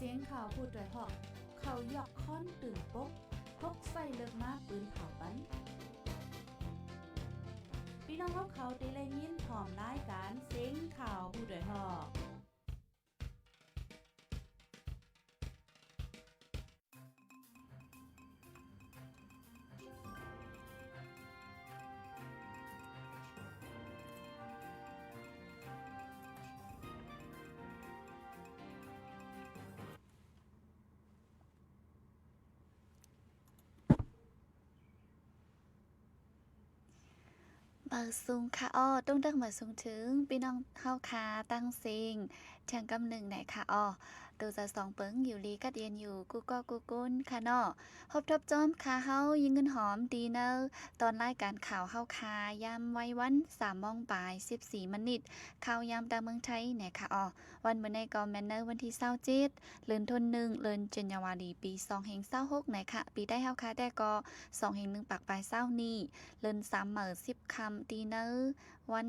สียงข่าวพูดด้วยหอกเขายอกค้อนตื่นปกพกใส่เลิกมาปืนเผาปันพี่น้องเขาได้เลยยินหอมรายการเสียงข่าวพูดด้วยหอกเปิดซุงค่ะอ้อต้องดังมาซุงถึงพี่น้องเฮาคาตั้งซิงเทียงกำหนึ่งไหนค่ะอ้อตัวจะสองเปิงอยู่ลีกัดเย็นอยู่กูก็กูกุนค่ะเนาะพบทบจอมคาเฮายิงเงินหอมดีเนอตอนรายการข่าวเฮาคายามไว้วัน3 โมงบ่าย14 มินิทข่าวยามตาเมืองไทยเนี่ยค่ะอ้อวันเมื่อในก็แมนเนอร์วันที่27เดือนธันวาคมเดือนกันยายนปี2526ไหนค่ะปีได้เฮาคาได้ก็2/1ปักปลาย20นี้เดือน3มื้อ10ค่ำดีเนอวัน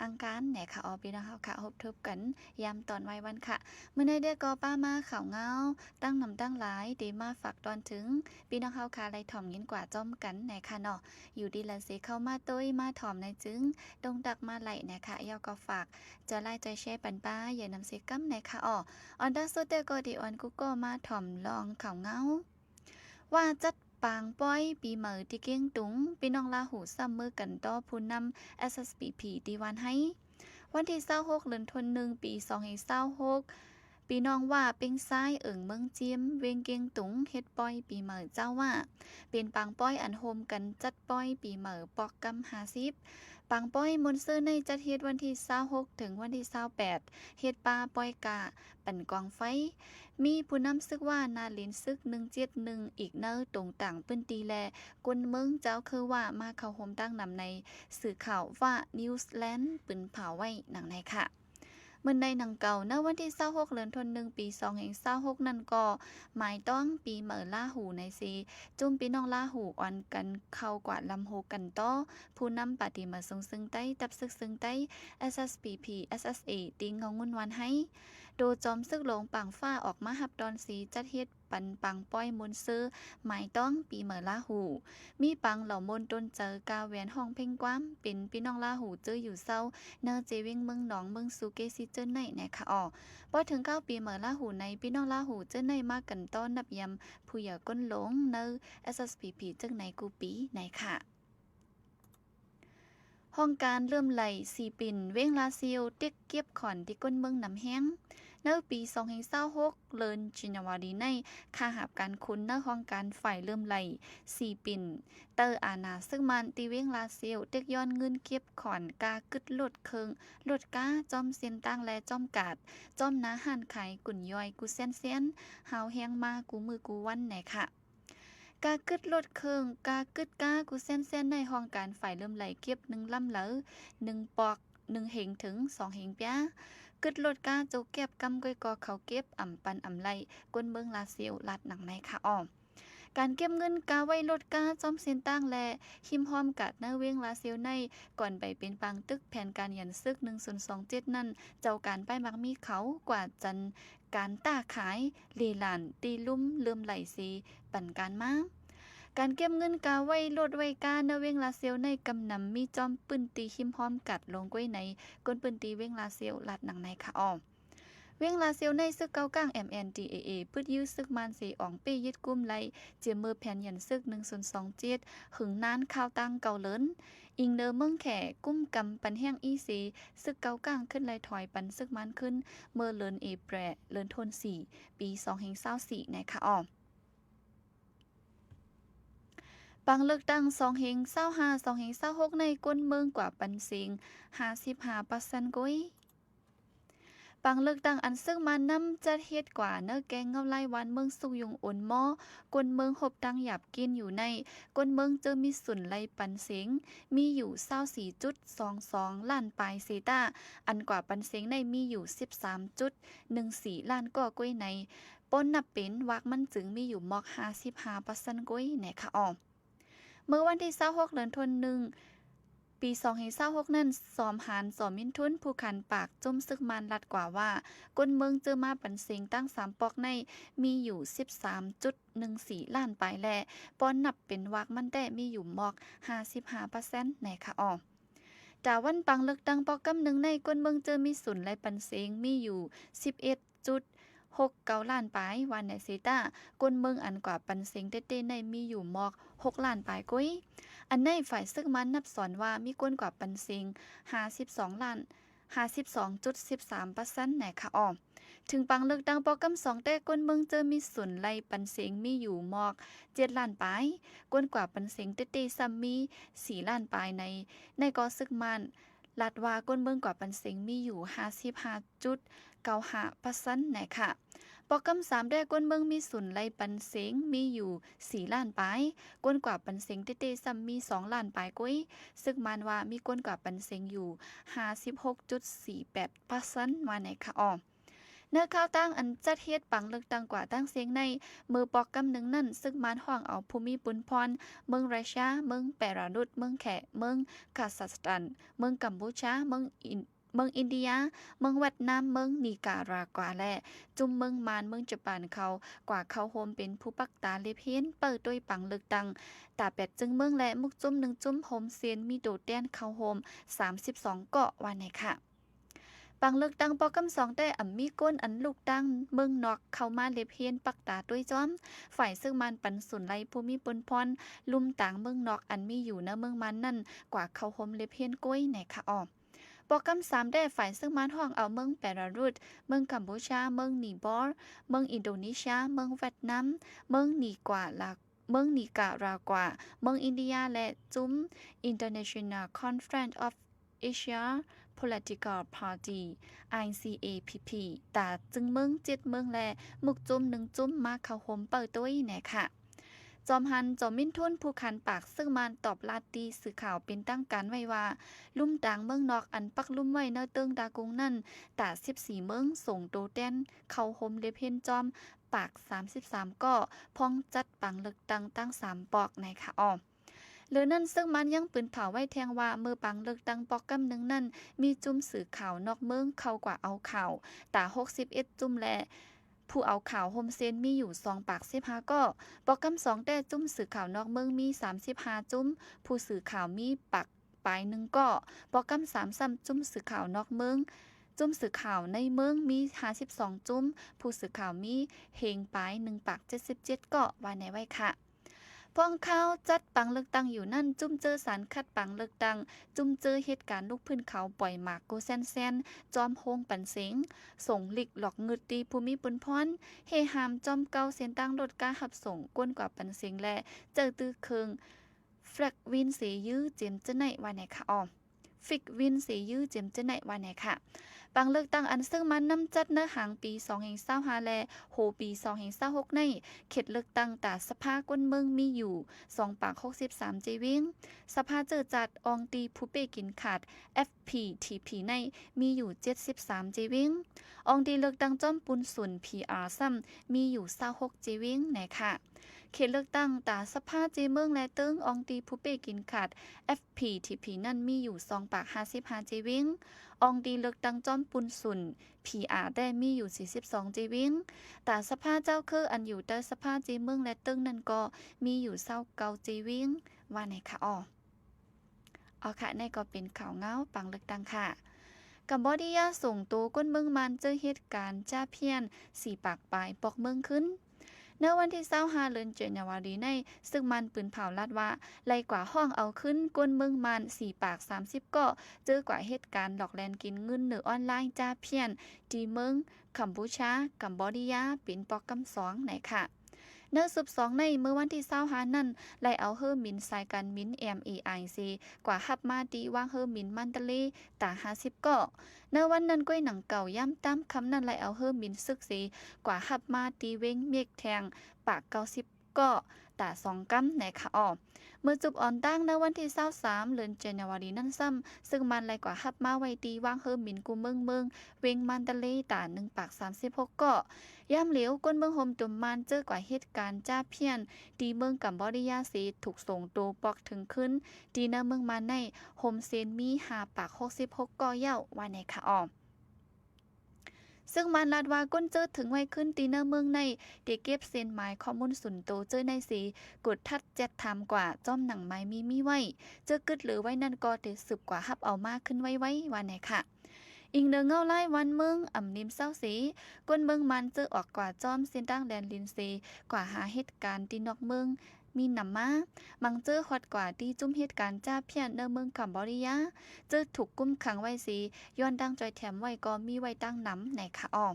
อังคารเนี่ยค่ะอ้อพี่น้องเฮาค่ะพบทบกันยามตอนไว้วันค่ะเมื่อในเดือก็ป้ามาข่าวเงาตั้งนำตั้งหลายดีมาฝากตอนถึงพี่น้องเฮาค่ะไล่ถ่อมยินกว่าจ้อมกันไหนค่ะเนาะอยู่ดีละสิเข้ามาตุ้ยมาถ่อมในจึงตรงตักมาไหลนะคะยอก็ฝากจะไล่ใจแชร์ปันป้าอย่านำเสกัมไหนค่ะออนดัสโซเตก็ดีออนกูก็มาถ่อมลองข่าวเงาว่าจัดปางป้อยปีเหมอที่เก้งตุงพี่น้องลาหูซ้ำมือกันต่อผู้นำ SSPP ดีวันให้วันที่26เดือนธันวาคมปี2526พี่น้องว่าเป็งซ้ายเมืองเจียมเวงเกียงตุงเฮ็ดป้อยปีเหมอเจ้าว่าเป็นปางป้อยอันโฮมกันจัดป้อยปีเหมอปอกกำ50ปางป้อยมนต์ซื้อในจัดเฮ็ดวันที่26ถึงวันที่28เฮ็ดป่าป้อยกะปั่นกองไฟมีผู้นำซึกว่านาลินซึก171อีกเนอตรงต่างปื้นตีแลกุนเมืองเจ้าคือว่ามาเข้าโฮมตั้งนำในสื่อข่าวว่านิวซีแลนด์ปืนเผาไว้หนังในค่ะเมื่อในหนังเก่าณวันที่26เดือนธันวาคมปี2526นั่นก็หมายต้องปีเหมอล่าหูในซีจุ่มพี่น้องล่าหูอ่อนกันเข้ากว่าลำโหกันต่อผู้นำปฏิมาทรงซึ่งใต้ตับซึกซึ่งใต้ SSPP SSA ติงเงางุนวันให้โดจอมซึกหลงปังฟ้าออกมาหับดอนสีจัดเฮ็ดปันปังป้อยมนซื้อหมายต้องปีเหมอล่าหูมีปังเหล่ามนต้นเจอกาแหวนห้องเพ่งกว้ามเป็นพี่น้องล่าหูเจออยู่เศร้าเนอเจวิงเมืองหนองเมืองซูเกซิเจอในนะคะพอถึง9 ปีเหมอล่าหูในพี่น้องล่าหูเจอในมากันต้อนนับยำผู้ใหญ่ก้นหลงเนอ SSPP จึงในกูปีในค่ะห้องการเริ่มไหล4ปิ่นเว้งลาซิลเต็กเก็บขอนที่ก้นเมืองน้ำแห้งในปี2526เลินจินวาดีในค่าหับการคุ้นในห้องการฝ่ายเริ่มไหล4ปิ่นเตอร์อาณาซึ่งมันตีเว้งลาซิลเต็กย้อนเงินเก็บขอนกากึดลดเคิงลดก้าจอมเซียนตั้งและจอมกาดจอมนาหันไขกุ่นย่อยกูเซียนหาวแห้งมากูมือกูวันไหนค่ะกากึดลดเคิงกากึดก้ากูเส้นในห้องการฝ่ายเริ่มไหลเก็บ1 ลำเหลอ1 ปอก1 เหงถึง2 เหงป้ากึดลดก้าโจเก็บกำก้อยกอเขาเก็บอ่ำปันอ่ำไหลก้นเมืองลาเซียวลัดหนังในค่ะการเก็บเงินกาไว้ลดกาจอมเส้นตั้งและหิมพร้อมกัดเนเวงลาเซียวในก่อนไปเป็นปังตึกแผนการยันซึก1027นั่นเจ้าการไปมักมีเขากว่าจันการต้าขายลีหลานตีลุ่มเลื่อมไหลซีปั่นการมาการเก็บเงินกาไว้ลดไว้กาเนเวงลาเซียวในกำนำมีจอมปืนตีหิมพร้อมกัดลงก้วยในก้นปืนตีเวงลาเซียวลัดหนังในค่ะเวียงลาเซียวในซึกเก้าก้าง MNDAA พืชยื้อซึกมันสีอ่องเป้ยึดกุ้มไลเจียมมือแผ่นยันซึก1027หึงนานข้าวตั้งเก่าเลินอิงเดอเมืองแข่กุ้มกำปันแห้งอีสีซึกเก้าก้างขึ้นไลถอยปันซึกมันขึ้นเมื่อเลินเอแปรเลินทน4ปี2024นะคะปังเลือกตั้ง2/25 2/26ในก้นเมืองกว่าปันสิง55%กุ้ยปังเลือกตั้งอันซึ่งมานำจัดเฮ็ดกว่าเนแกงเงาไล่วันเมืองสุกยงอ่นหม้อกวนเมืองหบตั้งหยับกินอยู่ในกวนเมืองเจอมีสุนไล่ปันเสียงมีอยู่24.22 ล้านปลายเซตาอันกว่าปันเสียงในมีอยู่13.14 ล้านก่อกล้วยในป้นนับเป็นวักมันจึงมีอยู่มอก55%กล้วยแหนค่ะเมื่อวันที่26เดือนธันวาคม ปี2026นั้นสอมหารสอมมินทุนผู้ขันปากจมซึกมันรัดกว่าว่าก้นเมืองเจอมาปันเสียงตั้ง3ปอกในมีอยู่ 13.14 ล้านปลายแลป้อนนับเป็นวักมันแต่มีอยู่หมอก 55% ในค่ะออจาวันปังเลือกตั้งปอกกำหนึ่งในก้นเมืองเจอมีศูนย์ไรปันเสียงมีอยู่ 11.69 ล้านปลายวันในเซตาก้นเมืองอันกว่าปันเสียงเต้ๆในมีอยู่หมอก6ล้านปลายกุ้ยอันในฝ่ายซึกมันนับสอนว่ามีก้นกว่าปันเสียง52ล้าน 52.13% ในค่ะออถึงปังเลือกตั้งปอกำ2แต่ก้นเมืองเจอมีศูนย์ไรปันเสียงมีอยู่หมอก7ล้านปลายก้นกว่าปันเสียงเต้ๆซ้ำมี4ล้านปลายในก็ซึกมันลัดว่าก้นเมืองกว่าปันเสียงมีอยู่ 55.95% นะค่ะปอกำ3ได้ก้นเมืองมีศูนย์ไรปันเสียงมีอยู่4ล้านปลายก้นกว่าปันเสียงเต้ๆซ้ำมี2ล้านปลายกุ้ยซึกมันว่ามีก้นกว่าปันเสียงอยู่ 56.48% มาในค่ะออเนื้อข้าวตั้งอันจัดเฮ็ดปังเลือกตั้งกว่าตั้งเสียงในมือปอกกำหนึ่งนั่นซึ่งมันห้องเอาภูมิปุนพรเมืองรัสเซียเมืองเปรารุสเมืองแขเมืองคาซัคสถานเมืองกัมพูชาเมืองอินเดียเมืองเวียดนามเมืองนิการากวาและจุมเมืองมานเมืองญี่ปุ่นเขากว่าเขาโฮมเป็นผู้ปักตาเลเพียนเปิดด้วยปังเลือกตั้งตาเป็ดจึงเมืองและมุกจุ่ม1จุ่มโฮมเซียนมีโดดแดนเขาโฮม32เกาะวันไหนค่ะปังเลือกตั้งปอกำ2ได้อ่ำมีก้นอันลูกตั้งเมืองนอกเข้ามาเลเพียนปักตาด้วยจ้อมฝ่ายซึ่งมันปันสุนไลภูมิปนพรลุ่มต่างเมืองนอกอันมีอยู่ในเมืองมันนั่นกว่าเขาโฮมเลเพียนก้อยไหนค่ะออปอกำ3ได้ฝ่ายซึ่งมันห้องเอาเมืองเปรารุสเมืองกัมพูชาเมืองนีบอร์เมืองอินโดนีเซียเมืองเวียดนามเมืองนีการากวาเมืองอินเดียและจุ้ม International Conference of Asia Political Party ICAPP ตาจึงเมือง7เมืองและมุกจุ่ม1จุ่มมาเข้าโฮมเปิดตัวแน่ค่ะจอมหันจอมมินทุนผู้คันปากซึ่งมันตอบลาตีสื่อข่าวเป็นตั้งการไว้ว่าลุ่มต่างเมืองนอกอันปักลุ่มไว้เนเติงดากงนั่นตา14เมืองส่งโตแต้นเข้าโฮมเลเพนจอมปาก33ก็พ้องจัดปังเลือกตั้ง3ปอกในค่ะอ้อหรือนั่นซึ่งมันยังปืนเผาไว้แทงว่ามือปังเลือกตั้งปอกกำหนึ่งนั่นมีจุ่มสื่อข่าวนอกเมืองเข้ากว่าเอาข่าวตา61จุ่มและผู้เอาข่าวโฮมเซนมีอยู่2ปาก15ก็ปอกกำ2แต่จุ่มสื่อข่าวนอกเมืองมี35จุ่มผู้สื่อข่าวมีปักปลาย1ก็ปอกกำ3ซ้ำจุ่มสื่อข่าวนอกเมืองจุ่มสื่อข่าวในเมืองมี52จุ่มผู้สื่อข่าวมีเฮงปลาย1ปาก77ก็ว่าในไว้ค่ะพ้องเขาจัดปังเลือกตั้งอยู่นั่นจุ่มเจอสารคัดปังเลือกตั้งจุ่มเจอเหตุการณ์ลูกพื้นเขาปล่อยหมากโกแซนจอมโฮงปันเสงส่งหลิกหลอกเงืดตีภูมิปุนพรเฮหามจอมเก้าเส้นตั้งรถกาหับส่งก้นกว่าปันเสงและเจอตื้อเคืองแฟลกวินเสยื้อเจมเจไหนวันไหนค่ะฟิกวินเสยื้อเจมเจไหนวันไหนค่ะปังเลือกตั้งอันซึ่งมันนำจัดเนื้อหางปี2025และโหปี2026ในเขตเลือกตั้งตาสภาก้นเมืองมีอยู่2ปาก63จีวิงสภาเจอจัดอองตีผู้เปกินขาด FPTP ในมีอยู่73จีวิงอองตีเลือกตั้งจอมปุนสุน PR ซ้ำมีอยู่26จีวิงไหนค่ะเขตเลือกตั้งตาสภาจีเมืองและเติ้งอองตีผู้เปกินขาด FPTP นั่นมีอยู่2ปาก55จีวิงอองดีเลือกตั้งจอมปุนสุน PR ได้มีอยู่42จีวิงแต่สภาเจ้าคืออันอยู่แต่สภาจีเมืองและตึงนั่นก็มีอยู่29จีวิงว่าไหนคะค่ะในก็เป็นข่าวเงาปังเลือกตั้งค่ะกัมพูชาส่งตัวก้นเมืองมันเจอเหตุการณ์จ้าเพี้ยน4ปากปลายปอกเมืองขึ้นในวันที่25เดือนธันวาคมในซึ่งมันปืนเผาลาดว่าไล่กว่าห้องเอาขึ้นก้นเมืองมัน4ปาก30ก็เจอกว่าเหตุการณ์หลอกแลนกินเงินเหนือออนไลน์จ้าเพี้ยนที่เมืองกัมพูชากัมพูชาเป็นปอกกำ2ไหนค่ะเนื้อสุบ2ในเมื่อวันที่25นั่นไล่เอาเฮอมินสายการมิน MEIC กว่าฮับมาดีวางเฮอมินมันตะเลตา50ก็เนื้อวันนั้นก้อยหนังเก่าย่ำตามคำนั้นไล่เอาเฮอมินซึกสีกว่าฮับมาดีเว้งเมกแทงปาก90 ก็ตา2กัมนะคะอ๋อเมื่อจุบอ่อนตั้งในวันที่23เดือนกันยายนนั่นซ้ำซึ่งมันไหลกว่าฮับมาไว้ตีว่างเฮิมมินกูเมืองเวงมันตะเลตา1ปาก36ก็ย่ำเหลียวก้นเมืองโฮมตุ่มมันเจอกว่าเหตุการณ์จ้าเพี้ยนตีเมืองกัมพูชาสีถูกส่งตัวปอกถึงขึ้นตีในเมืองมาในโฮมเซนมี5ปาก66ก็เย้าว่าในค่ะอ๋อซึ่งมันลาดว่าก้นเจอถึงไว้ขึ้นตีเนอร์เมืองในเดเก็บเซนหมายข้อมูลสุนโตเจอในสีกดทัดแจ็ดทำกว่าจ้อมหนังไม้มีไว้เจอกึดหรือไว้นั่นก็เตสืบกว่าฮับเอามากขึ้นไว้วันไหนค่ะอิงเดิงเงาไล่วันเมืองอ่ำนิมเศร้าสีก้นเมืองมันเจอออกกว่าจ้อมเส้นตั้งแดนลินซีกว่าหาเหตุการณ์ตีนอกเมืองมีหนำมามังเจอฮอดกว่าที่จุ่มเหตุการณ์จ้าเพี้ยนในเมืองกัมพูชาเจอถูกกุมขังไว้สีย้อนดังจอยแถมไว้ก็มีไว้ตั้งน้ำในค่ะอ้อ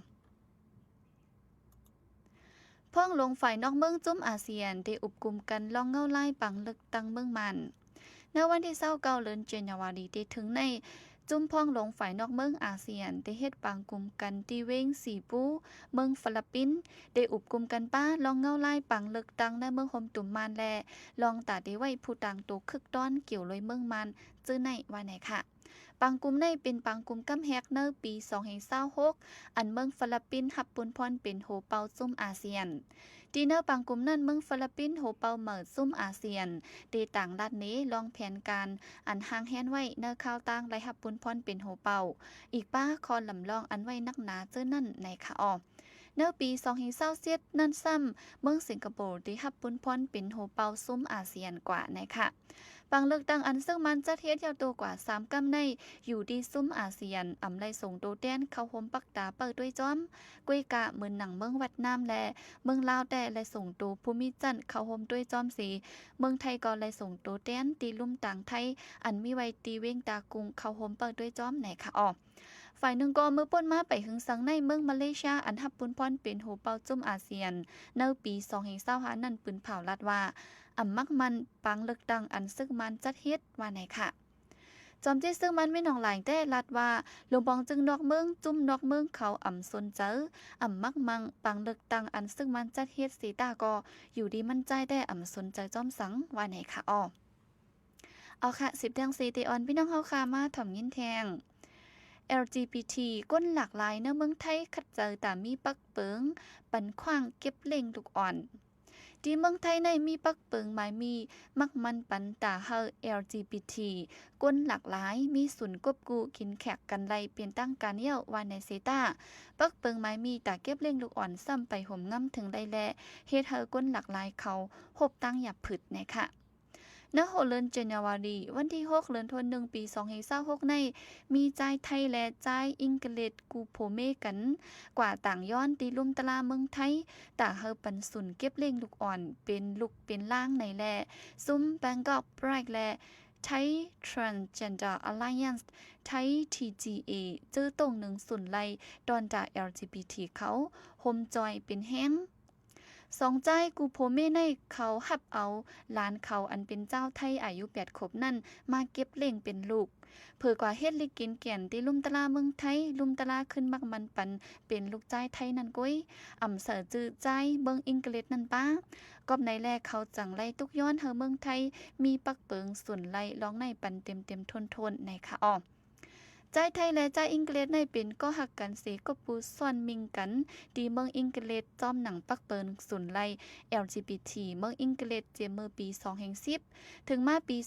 พ่องลงฝ่ายนอกเมืองจุ่มอาเซียนได้อุบกุมกันลองเงาไล่ปังลึกตั้งเมืองมันในวันที่29เดือนกันยายนได้ถึงในจุ่มพ่องลงฝ่ายนอกเมืองอาเซียนได้เฮ็ดปังกุมกันที่เวงสีปูเมืองฟิลิปปินส์ได้อุบกุมกันป้าลองเงาไล่ปังลึกตั้งในเมืองโฮมตุ่มมันแลลองตาได้ไว้ผู้ต่างตัวคึกต้อนเกี่ยวเลยเมืองมันจื้อในว่าไหนค่ะปังกุมในเป็นปังกุมกำแฮกเนอร์ปี2026อันเมืองฟิลิปปินส์หับปุนพรเป็นโหเปาซุ่มอาเซียนดีเนอร์ปังกุมนั้นเมืองฟิลิปปินส์โหเปาเหมิดซุ่มอาเซียนตีต่างรัฐนี้ลองแผนการอันห่างแฮนไว้เนอร์ข้าวตั้งไรหับปุนพรเป็นโหเปาอีกป้าคอนลำลองอันไว้นักหนาเจอนั่นในค่ะออเนื้อปี2027นั่นซ้ำเมืองสิงคโปร์ที่หับปุนพรเป็นโหเปาซุ่มอาเซียนกว่าในค่ะปังเลือกตั้งอันซึ่งมันจะเทียบยาวตัวกว่า3กำในอยู่ที่ซุ่มอาเซียนอำไลส่งโตแดนเข้าโฮมปักตาเปิดด้วยจ้อมกุยกะเหมือนหนังเมืองเวียดนามและเมืองลาวแต่และส่งโตภูมิจันทร์เข้าโฮมด้วยจ้อมสีเมืองไทยก็เลยส่งโตแดนตีลุ่มต่างไทยอันมีไว้ตีเว้งตากุงเข้าโฮมเปิดด้วยจ้อมไหนค่ะอ๋อฝ่ายหนึ่งก็มือป้นมาไปหึงสังในเมืองมาเลเซียอันทับปุนพรเป็นโหเปาจุ่มอาเซียนในปี2025นั่นปืนเผาลัดว่ามักมันปังเลือกตั้งอันซึ่งมันจัดเฮ็ดว่าไหนค่ะจอมที่ซึ่งมันไม่หนองหลายแต่ลัดว่าหลวงบองจึงนอกเมืองจุ่มนอกเมืองเขาสนเจอมักมังปังเลือกตั้งอันซึ่งมันจัดเฮ็ดสีตาก็อยู่ดีมั่นใจแต่สนใจจอมสังว่าไหนค่ะอ้อเอาค่ะ10 แทง4ตีออนพี่น้องเฮาค่ะมาถ่อมยินแทงLGBT ก้นหลากหลายในเมืองไทยขัดเจอแต่มีปักเปิงปันขว้างเก็บเล่งลูกอ่อนที่เมืองไทยในมีปักเปิงหมายมีมักมันปันตาเฮา LGBT ก้นหลากหลายมีศูนย์กบกูกินแขกกันไลเปลี่ยนตั้งการเยี่ยววานในเซตาปักเปิงหมายมีตาเก็บเล่งลูกอ่อนซ้ำไปห่มง่ำถึงไลแลเฮ็ดเฮาก้นหลากหลายเขาหบตั้งหยับผึดนะคะณโฮเลินเจนาวารีวันที่6เดือนธันวาคมปี2026ในมีใจไทยและใจอังกฤษกูโพเมกันกว่าต่างย้อนตีลุ่มตลาเมืองไทยต่างเฮาปันสุนเก็บเล่งลูกอ่อนเป็นลูกเป็นล่างในแลซุ้มแบงกอกไบรท์และไทย Transgender Alliance ไทย TGA เจอตรงหนึ่งสุนไลดอนจาก LGBT เขาโฮมจอยเป็นแห้งสองใจกูโพเม่ในเขาหับเอาหลานเขาอันเป็นเจ้าไทยอายุ8 ขวบนั่นมาเก็บเล่งเป็นลูกเผื่อกว่าเฮ็ดลิกินแก่นที่ลุ่มตลาเมืองไทยลุ่มตลาขึ้นมักมันปันเป็นลูกใจไทยนั่นก้อยเสิร์จื้อใจเมืองอังกฤษนั่นป้ากอบในแรกเขาจังไล่ตุกย้อนเฮาเมืองไทยมีปักเปิงส่วนไล่ร้องในปันเต็มทนในค่ะอ้อใจไทยและใจอังกฤษในเป็นก็หักกันเสก็ปูซ่อนมิงกันดีเมืองอังกฤษจอมหนังปักเปิงสุนไล LGBT เมืองอังกฤษเจเมื่อปี2010ถึงมาปี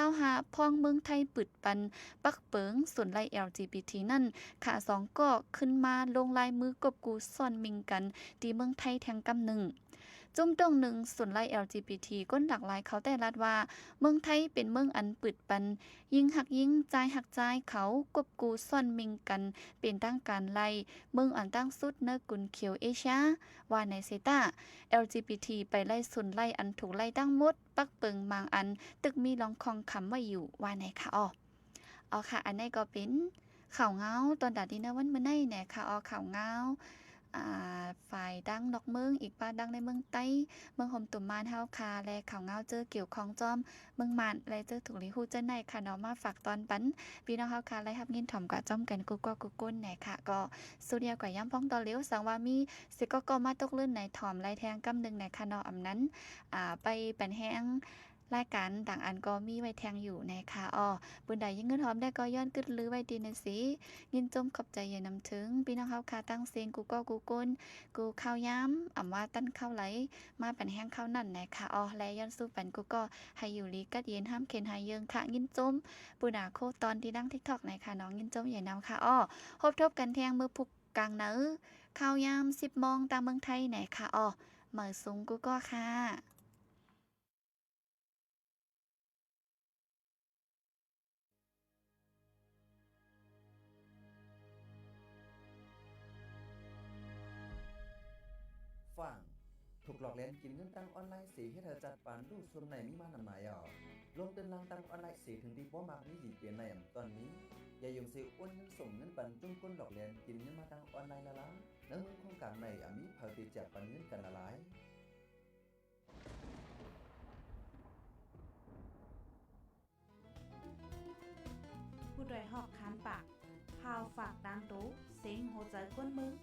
2025พ้องเมืองไทยปึดปันปักเปิงสุนไล LGBT นั่นขา2ก็ขึ้นมาลงลายมือกบกูซ่อนมิงกันดีเมืองไทยแทงกำหนึ่งจุ่มตรงหนึ่งส่วนไล่ LGBT ก้นหลากหลายเขาแต่รัดว่าเมืองไทยเป็นเมืองอันปึดปันยิ่งหักยิ่งใจหักใจเขากบกูซ่อนมิงกันเป็นตั้งการไล่เมืองอันตั้งสุดเนื้อกุนเขียวเอเชียว่าในเซตา LGBT ไปไล่ส่วนไล่อันถูกไล่ตั้งมดปักเปิงบางอันตึกมีลองคองคำว่าอยู่ว่าในค่ะอ๋อค่ะอันนี้ก็เป็นข่าวเงาตอนดาดีนะวันเมื่อไงเนี่ยค่ะข่าวเงา ฝ่ายดังนอกเมืองอีกป้าดังในเมืองใต้เมืองห่มตุ่มมานเฮาคาและเขาเงาเจอเกี่ยวของจอมเมืองมานและเจอถูกลิฮู้เจ้าในค่ะเนาะมาฝากตอนปันพี่น้องเฮาคาและรับยินถ่อมกะจ้อมกันกุกกกุกก้นไหนค่ะก็สุดยาวกว่าย้ำพ้องตอนเลี้ยวสังว่ามีสิก็มาตกลื่นในถ่อมไรแทงกำนึงในค่ะเนาะอำนั้นไปเป็นแห้งรายการต่างอันก็มีไว้แทงอยู่นะคะปืนใดยิ่งเงินหอมได้ก็ย้อนกึดลือไว้ดีนะสิยินจมขอบใจเย็นนำถึงพี่น้องเฮาคาตั้งเสียงกูก็กูก้นกูข้าวย้ำว่าตั้นข้าวไหลมาเป็นแห้งข้าวนั่นนะคะและย้อนสู้ปันกูก็ให้อยู่ลีกัดเย็นห้ามเข็นหายเยิงค่ะยินจมปูนาโคตอนที่ดัง TikTok นะคะน้องยินจมอย่านำค่ะพบทบกันแทงมือพุกกลางเนื้อข้าวยาม10 โมงตามเมืองไทยไหนค่ะเหมือสูงกูก็ค่ะฟังถูกหลอกเล่นกินเงินตังออนไลน์สีให้เธอจัดปานดูส่วนไหนมีมานำหมายลงเดินลังตังออนไลน์สีถึงดีบ่มากมีดีเปลี่ยนในตอนนี้อย่ายุ่งสิอ้วนเงินส่งเงินปันจุ้งก้นหลอกเล่นกินเงินมาตังออนไลน์ละล้าแล้วเงินโครงการในมีเผาตีแจกปันเงินกันละหลายผู้โดยหอกคานปากพาวฝากดังตู้เสียงโหใจกวนมึง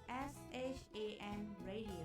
SHAN Radio